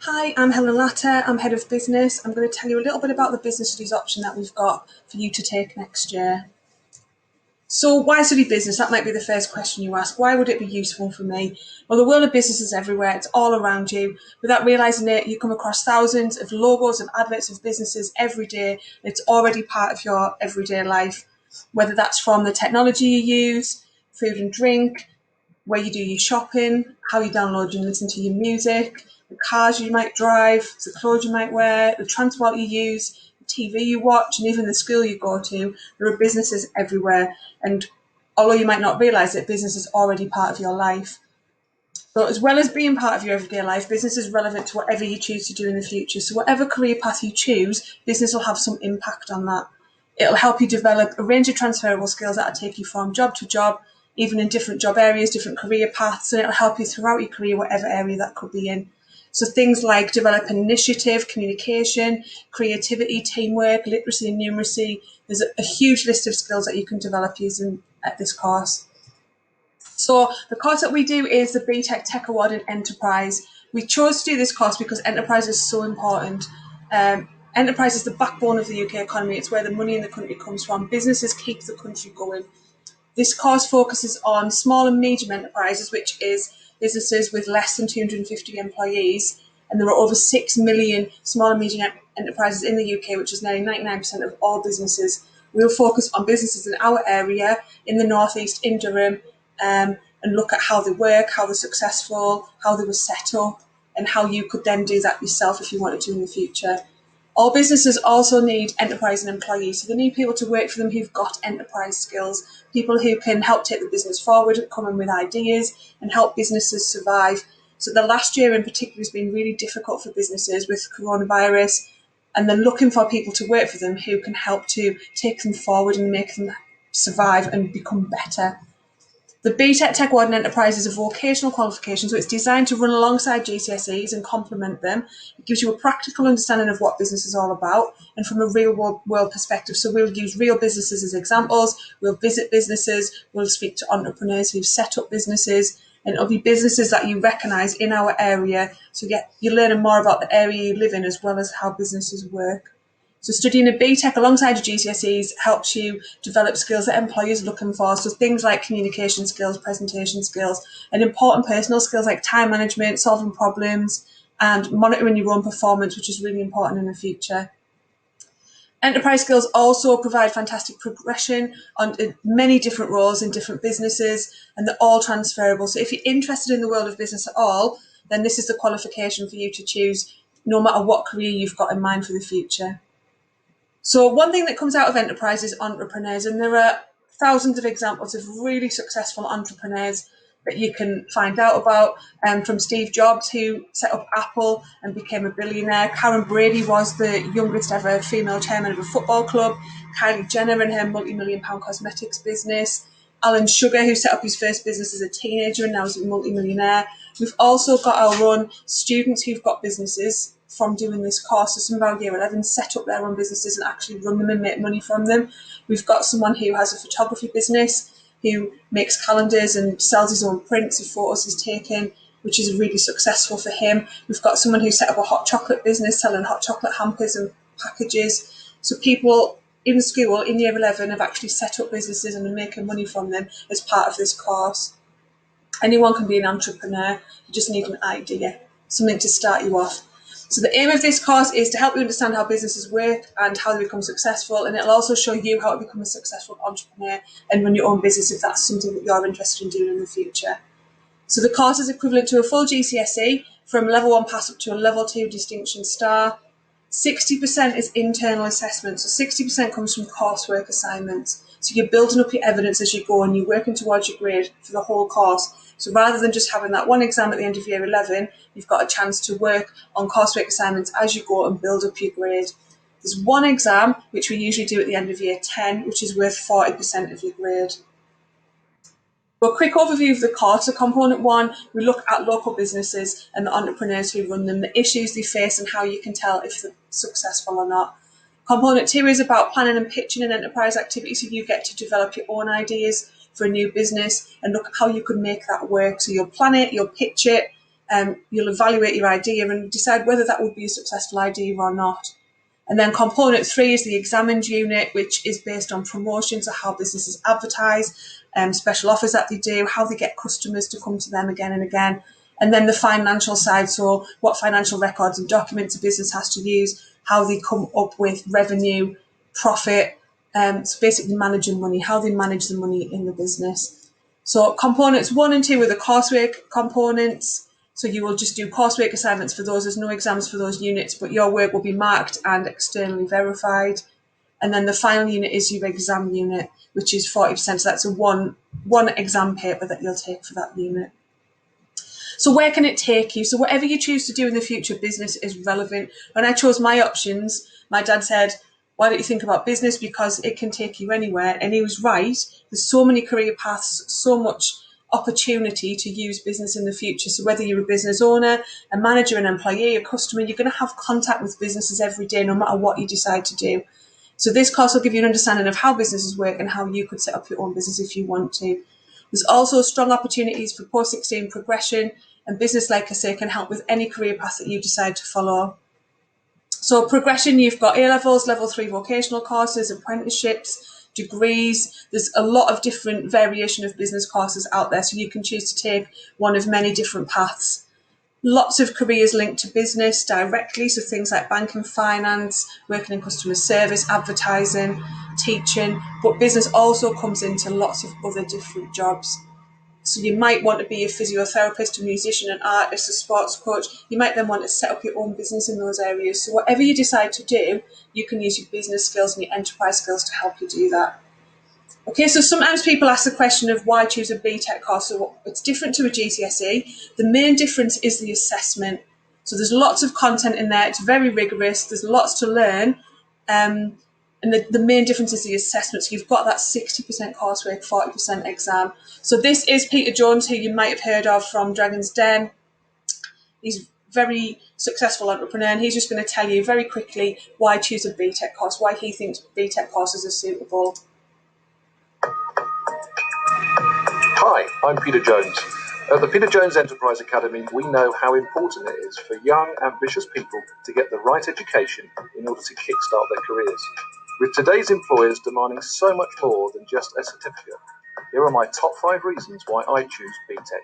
Hi, I'm Helen Latter. I'm Head of Business. I'm going to tell you a little bit about the business studies option that we've got for you to take next year. So why study business? That might be the first question you ask. Why would it be useful for me? Well, the world of business is everywhere. It's all around you. Without realising it, you come across thousands of logos and adverts of businesses every day. And it's already part of your everyday life, whether that's from the technology you use, food and drink, where you do your shopping, how you download and listen to your music, the cars you might drive, the clothes you might wear, the transport you use, the TV you watch, and even the school you go to. There are businesses everywhere. And although you might not realise it, business is already part of your life. So as well as being part of your everyday life, business is relevant to whatever you choose to do in the future. So whatever career path you choose, business will have some impact on that. It'll help you develop a range of transferable skills that'll take you from job to job, even in different job areas, different career paths, and it'll help you throughout your career, whatever area that could be in. So things like developing initiative, communication, creativity, teamwork, literacy and numeracy. There's a huge list of skills that you can develop using at this course. So the course that we do is the BTEC Tech Award in Enterprise. We chose to do this course because enterprise is so important. Enterprise is the backbone of the UK economy. It's where the money in the country comes from. Businesses keep the country going. This course focuses on small and medium enterprises, which is businesses with less than 250 employees. And there are over 6 million small and medium enterprises in the UK, which is nearly 99% of all businesses. We'll focus on businesses in our area, in the North East, in Durham, and look at how they work, how they're successful, how they were set up, and how you could then do that yourself if you wanted to in the future. All businesses also need enterprise and employees, so they need people to work for them who've got enterprise skills, people who can help take the business forward, come in with ideas, and help businesses survive. So the last year in particular has been really difficult for businesses with coronavirus, and they're looking for people to work for them who can help to take them forward and make them survive and become better. The BTEC Tech Award in Enterprise is a vocational qualification, so it's designed to run alongside GCSEs and complement them. It gives you a practical understanding of what business is all about and from a real world perspective. So we'll use real businesses as examples, we'll visit businesses, we'll speak to entrepreneurs who've set up businesses, and it'll be businesses that you recognise in our area. So you're learning more about the area you live in as well as how businesses work. So studying a BTEC alongside your GCSEs helps you develop skills that employers are looking for. So things like communication skills, presentation skills, and important personal skills like time management, solving problems, and monitoring your own performance, which is really important in the future. Enterprise skills also provide fantastic progression on many different roles in different businesses, and they're all transferable. So if you're interested in the world of business at all, then this is the qualification for you to choose, no matter what career you've got in mind for the future. So one thing that comes out of enterprise is entrepreneurs, and there are thousands of examples of really successful entrepreneurs that you can find out about, from Steve Jobs, who set up Apple and became a billionaire. Karen Brady was the youngest ever female chairman of a football club. Kylie Jenner and her multi-million-pound cosmetics business. Alan Sugar, who set up his first business as a teenager and now is a multi-millionaire. We've also got our own students who've got businesses from doing this course. So some of our year 11 set up their own businesses and actually run them and make money from them. We've got someone who has a photography business, who makes calendars and sells his own prints of photos he's taken, which is really successful for him. We've got someone who set up a hot chocolate business selling hot chocolate hampers and packages. So people in school in year 11 have actually set up businesses and are making money from them as part of this course. Anyone can be an entrepreneur, you just need an idea, something to start you off. So the aim of this course is to help you understand how businesses work and how they become successful, and it'll also show you how to become a successful entrepreneur and run your own business if that's something that you're interested in doing in the future. So the course is equivalent to a full GCSE from level 1 pass up to a level 2 distinction star. 60% is internal assessment, so 60% comes from coursework assignments. So you're building up your evidence as you go and you're working towards your grade for the whole course. So rather than just having that one exam at the end of year 11, you've got a chance to work on coursework assignments as you go and build up your grade. There's one exam, which we usually do at the end of year 10, which is worth 40% of your grade. So a quick overview of the course. So component 1, we look at local businesses and the entrepreneurs who run them, the issues they face and how you can tell if they're successful or not. Component 2 is about planning and pitching an enterprise activity, so you get to develop your own ideas for a new business and look at how you could make that work. So you'll plan it, you'll pitch it, You'll evaluate your idea and decide whether that would be a successful idea or not. And then component 3 is the examined unit, which is based on promotions, or how businesses advertise, special offers that they do, how they get customers to come to them again and again. And then the financial side, so what financial records and documents a business has to use, how they come up with revenue, profit, so basically managing money, how they manage the money in the business. So components 1 and 2 are the coursework components. So you will just do coursework assignments for those. There's no exams for those units, but your work will be marked and externally verified. And then the final unit is your exam unit, which is 40%. So that's a one exam paper that you'll take for that unit. So where can it take you? So whatever you choose to do in the future, business is relevant. When I chose my options, my dad said, why don't you think about business? Because it can take you anywhere. And he was right. There's so many career paths, so much opportunity to use business in the future. So whether you're a business owner, a manager, an employee, a customer, you're going to have contact with businesses every day, no matter what you decide to do. So this course will give you an understanding of how businesses work and how you could set up your own business if you want to. There's also strong opportunities for post-16 progression, and business, like I say, can help with any career path that you decide to follow. So progression, you've got A-levels, level 3 vocational courses, apprenticeships, degrees. There's a lot of different variation of business courses out there, so you can choose to take one of many different paths. Lots of careers linked to business directly, so things like banking, finance, working in customer service, advertising, teaching, but business also comes into lots of other different jobs. So you might want to be a physiotherapist, a musician, an artist, a sports coach. You might then want to set up your own business in those areas. So whatever you decide to do, you can use your business skills and your enterprise skills to help you do that. Okay, so sometimes people ask the question of why choose a BTEC course. So it's different to a GCSE. The main difference is the assessment. So there's lots of content in there. It's very rigorous. There's lots to learn. And the main difference is the assessment. So you've got that 60% coursework, 40% exam. So this is Peter Jones, who you might have heard of from Dragon's Den. He's a very successful entrepreneur, and he's just going to tell you very quickly why choose a BTEC course, why he thinks BTEC courses are suitable. Hi, I'm Peter Jones. At the Peter Jones Enterprise Academy, we know how important it is for young, ambitious people to get the right education in order to kickstart their careers. With today's employers demanding so much more than just a certificate, here are my top 5 reasons why I choose BTEC.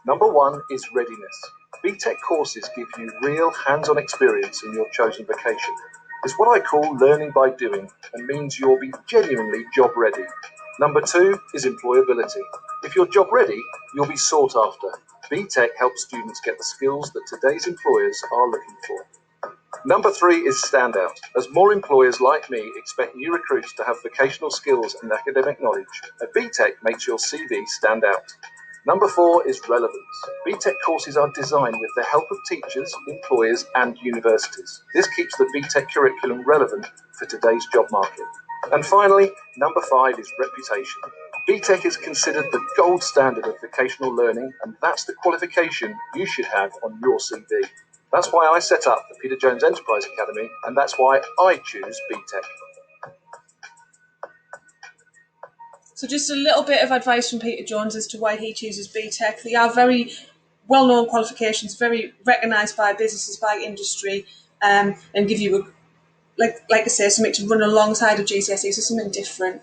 Number 1 is readiness. BTEC courses give you real hands-on experience in your chosen vocation. It's what I call learning by doing, and means you'll be genuinely job ready. Number 2 is employability. If you're job ready, you'll be sought after. BTEC helps students get the skills that today's employers are looking for. Number 3 is standout. As more employers like me expect new recruits to have vocational skills and academic knowledge, a BTEC makes your CV stand out. Number 4 is relevance. BTEC courses are designed with the help of teachers, employers, and universities. This keeps the BTEC curriculum relevant for today's job market. And finally, number 5 is reputation. BTEC is considered the gold standard of vocational learning, and that's the qualification you should have on your CV. That's why I set up the Peter Jones Enterprise Academy, and that's why I choose BTEC. So just a little bit of advice from Peter Jones as to why he chooses BTEC. They are very well-known qualifications, very recognised by businesses, by industry, and give you, like I say, something to run alongside of GCSE, so something different.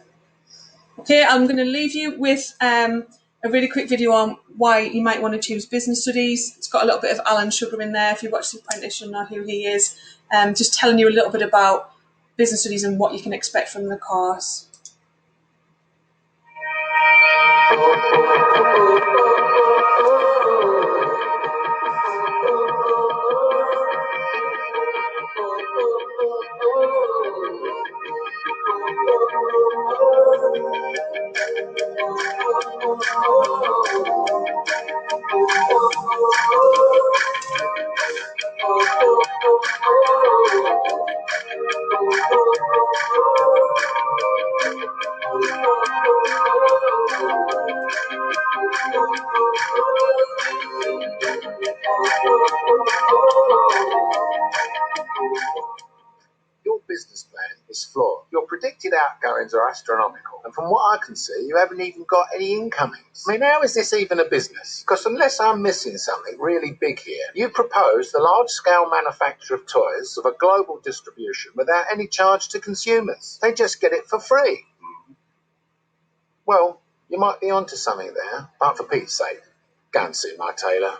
Okay, I'm going to leave you with a really quick video on why you might want to choose business studies. It's got a little bit of Alan Sugar in there. If you watch The Apprentice, you'll know who he is. Just telling you a little bit about business studies and what you can expect from the course. Estimated outgoings are astronomical, and from what I can see, you haven't even got any incomings. I mean, how is this even a business? Because unless I'm missing something really big here, you propose the large-scale manufacture of toys of a global distribution without any charge to consumers. They just get it for free. Well, you might be onto something there, but for Pete's sake, go and see my tailor.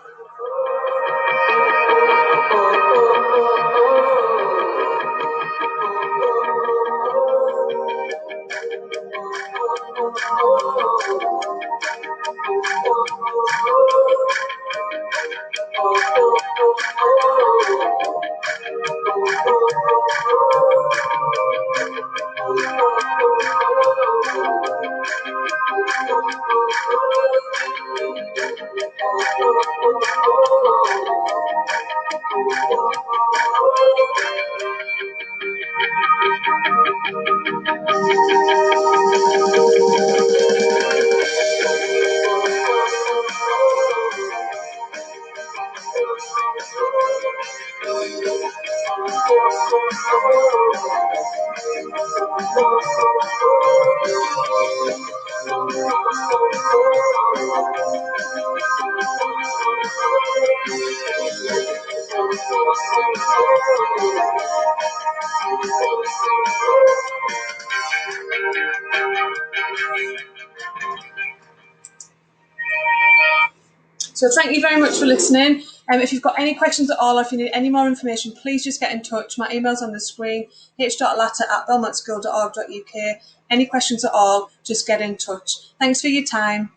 So thank you very much for listening. If you've got any questions at all, or if you need any more information, please just get in touch. My email's on the screen, h.latta@belmontschool.org.uk. Any questions at all, just get in touch. Thanks for your time.